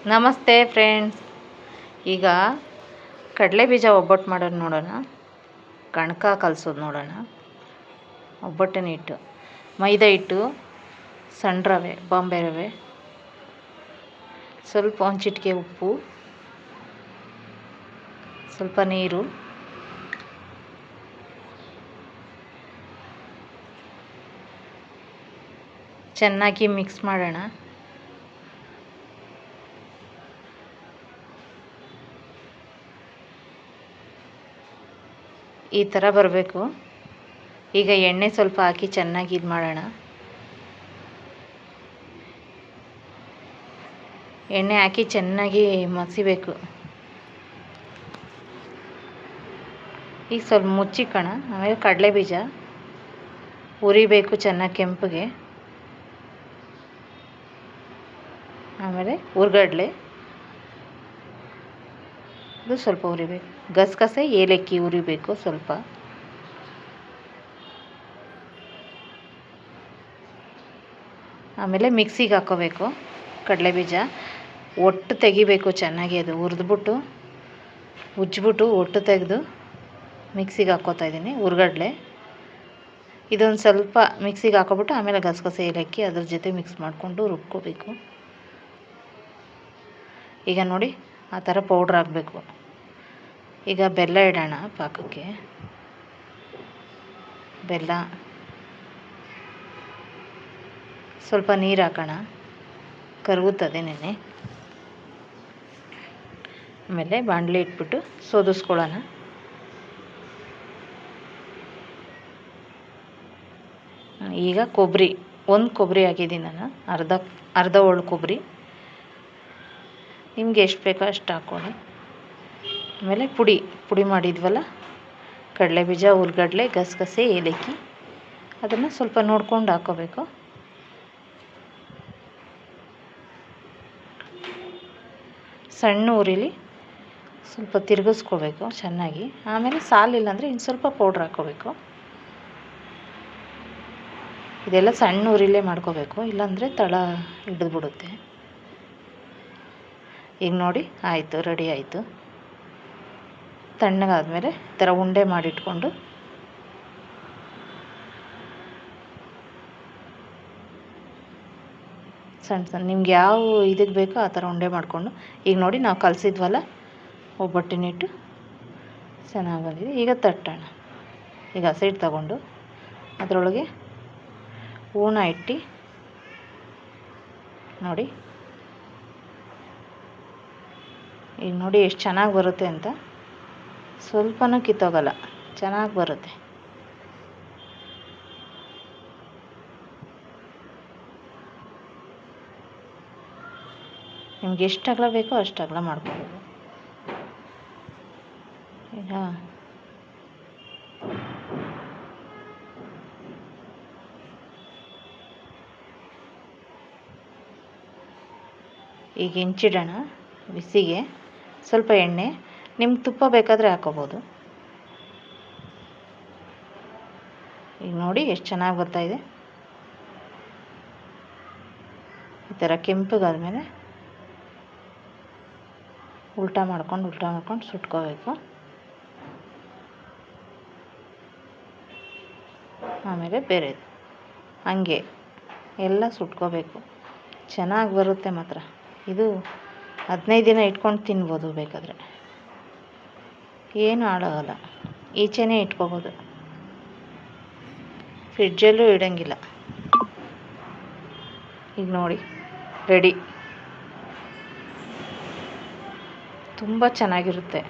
ನಮಸ್ತೆ ಫ್ರೆಂಡ್ಸ್. ಈಗ ಕಡಲೆ ಬೀಜ ಒಬ್ಬಟ್ಟು ಮಾಡೋದು ನೋಡೋಣ. ಕಣಕ ಕಲಸೋದು ನೋಡೋಣ. ಒಬ್ಬಟ್ಟಿನ ಹಿಟ್ಟು, ಮೈದಾ ಹಿಟ್ಟು, ಸಣ್ಣ ರವೆ, ಬಾಂಬೆ ರವೆ, ಸ್ವಲ್ಪ ಒಂದು ಚಿಟಿಕೆ ಉಪ್ಪು, ಸ್ವಲ್ಪ ನೀರು, ಚೆನ್ನಾಗಿ ಮಿಕ್ಸ್ ಮಾಡೋಣ. ಈ ಥರ ಬರಬೇಕು. ಈಗ ಎಣ್ಣೆ ಸ್ವಲ್ಪ ಹಾಕಿ ಚೆನ್ನಾಗಿ ಇದು ಮಾಡೋಣ. ಎಣ್ಣೆ ಹಾಕಿ ಚೆನ್ನಾಗಿ ಮಸಿಬೇಕು. ಈಗ ಸ್ವಲ್ಪ ಮುಚ್ಚಿಕೋಣ. ಆಮೇಲೆ ಕಡಲೆ ಬೀಜ ಹುರಿಬೇಕು ಚೆನ್ನಾಗಿ ಕೆಂಪಗೆ. ಆಮೇಲೆ ಹುರ್ಗಡ್ಲೆ ಇದು ಸ್ವಲ್ಪ ಹುರಿಬೇಕು. ಗಸಗಸೆ, ಏಲಕ್ಕಿ ಹುರಿಬೇಕು ಸ್ವಲ್ಪ. ಆಮೇಲೆ ಮಿಕ್ಸಿಗೆ ಹಾಕ್ಕೋಬೇಕು. ಕಡಲೆ ಬೀಜ ಒಟ್ಟು ತೆಗಿಬೇಕು ಚೆನ್ನಾಗಿ. ಅದು ಹುರಿದ್ಬಿಟ್ಟು ಉಜ್ಜಿಬಿಟ್ಟು ಒಟ್ಟು ತೆಗೆದು ಮಿಕ್ಸಿಗೆ ಹಾಕ್ಕೋತಾ ಇದ್ದೀನಿ. ಹುರ್ಗಡ್ಲೆ ಇದೊಂದು ಸ್ವಲ್ಪ ಮಿಕ್ಸಿಗೆ ಹಾಕ್ಕೊಬಿಟ್ಟು ಆಮೇಲೆ ಗಸಗಸೆ, ಏಲಕ್ಕಿ ಅದ್ರ ಜೊತೆ ಮಿಕ್ಸ್ ಮಾಡಿಕೊಂಡು ರುಬ್ಕೋಬೇಕು. ಈಗ ನೋಡಿ ಆ ಥರ ಪೌಡ್ರ್ ಆಗಬೇಕು. ಈಗ ಬೆಲ್ಲ ಇಡೋಣ ಪಾಕಕ್ಕೆ. ಬೆಲ್ಲ, ಸ್ವಲ್ಪ ನೀರು ಹಾಕೋಣ, ಕರಗುತ್ತದೆ ನೆನೆ. ಆಮೇಲೆ ಬಾಣಲೆ ಇಟ್ಬಿಟ್ಟು ಸೋದಿಸ್ಕೊಳ್ಳೋಣ. ಈಗ ಕೊಬ್ಬರಿ, ಒಂದು ಕೊಬ್ಬರಿ ಹಾಕಿದ್ದೀನಿ ನಾನು, ಅರ್ಧ ಹೋಳು ಕೊಬ್ಬರಿ. ನಿಮಗೆ ಎಷ್ಟು ಬೇಕೋ ಅಷ್ಟು ಹಾಕ್ಕೊಳ್ಳಿ. ಆಮೇಲೆ ಪುಡಿ ಮಾಡಿದ್ವಲ್ಲ ಕಡಲೆ ಬೀಜ, ಹುರ್ಗಡ್ಲೆ, ಗಸಗಸೆ, ಏಲಕ್ಕಿ, ಅದನ್ನು ಸ್ವಲ್ಪ ನೋಡ್ಕೊಂಡು ಹಾಕ್ಕೋಬೇಕು. ಸಣ್ಣ ಉರಿಲಿ ಸ್ವಲ್ಪ ತಿರುಗಿಸ್ಕೋಬೇಕು ಚೆನ್ನಾಗಿ. ಆಮೇಲೆ ಸಾಲಿಲ್ಲ ಅಂದರೆ ಇನ್ನು ಸ್ವಲ್ಪ ಪೌಡ್ರ್ ಹಾಕ್ಕೋಬೇಕು. ಇದೆಲ್ಲ ಸಣ್ಣ ಉರಿಲೇ ಮಾಡ್ಕೋಬೇಕು, ಇಲ್ಲಾಂದರೆ ತಳ ಹಿಡಿದ್ಬಿಡುತ್ತೆ. ಈಗ ನೋಡಿ ಆಯಿತು, ರೆಡಿ ಆಯಿತು. ತಣ್ಣಗಾದ್ಮೇಲೆ ಈ ಥರ ಉಂಡೆ ಮಾಡಿಟ್ಕೊಂಡು ಸಣ್ಣ ನಿಮ್ಗೆ ಯಾವ ಇದಕ್ಕೆ ಬೇಕೋ ಆ ಥರ ಉಂಡೆ ಮಾಡಿಕೊಂಡು, ಈಗ ನೋಡಿ ನಾವು ಕಲಸಿದ್ವಲ್ಲ ಒಬ್ಬಟ್ಟಿನ ಹಿಟ್ಟು ಚೆನ್ನಾಗಿ ಬಂದಿದೆ. ಈಗ ತಟ್ಟೋಣ. ಈಗ ಹಸಿಟ್ಟು ತಗೊಂಡು ಅದರೊಳಗೆ ಹೂರ್ಣ ಇಟ್ಟು ನೋಡಿ. ಈಗ ನೋಡಿ ಎಷ್ಟು ಚೆನ್ನಾಗಿ ಬರುತ್ತೆ ಅಂತ. ಸ್ವಲ್ಪನೂ ಕಿತ್ತೋಗಲ್ಲ, ಚೆನ್ನಾಗಿ ಬರುತ್ತೆ. ನಿಮ್ಗೆ ಎಷ್ಟು ಅಗಲ ಬೇಕೋ ಅಷ್ಟು ಅಗಲ ಮಾಡ್ಕೊಬೋದು. ಈಗ ಹೆಂಚಿಡೋಣ ಬಿಸಿಗೆ. ಸ್ವಲ್ಪ ಎಣ್ಣೆ, ನಿಮ್ಗೆ ತುಪ್ಪ ಬೇಕಾದರೆ ಹಾಕ್ಕೋಬೋದು. ಈಗ ನೋಡಿ ಎಷ್ಟು ಚೆನ್ನಾಗಿ ಬರ್ತಾಯಿದೆ. ಈ ಥರ ಕೆಂಪಗಾದ್ಮೇಲೆ ಉಲ್ಟಾ ಮಾಡ್ಕೊಂಡು ಸುಟ್ಕೋಬೇಕು. ಆಮೇಲೆ ಬೇರೆದು ಹಂಗೆ ಎಲ್ಲ ಸುಟ್ಕೋಬೇಕು. ಚೆನ್ನಾಗಿ ಬರುತ್ತೆ ಮಾತ್ರ. ಇದು 15 ದಿನ ಇಟ್ಕೊಂಡು ತಿನ್ಬೋದು ಬೇಕಾದರೆ, ಏನು ಹಾಳಾಗಲ್ಲ. ಈಚೆನೇ ಇಟ್ಕೋಬೋದು, ಫ್ರಿಡ್ಜಲ್ಲೂ ಇಡೋಂಗಿಲ್ಲ. ಈಗ ನೋಡಿ ರೆಡಿ. ತುಂಬ ಚೆನ್ನಾಗಿರುತ್ತೆ.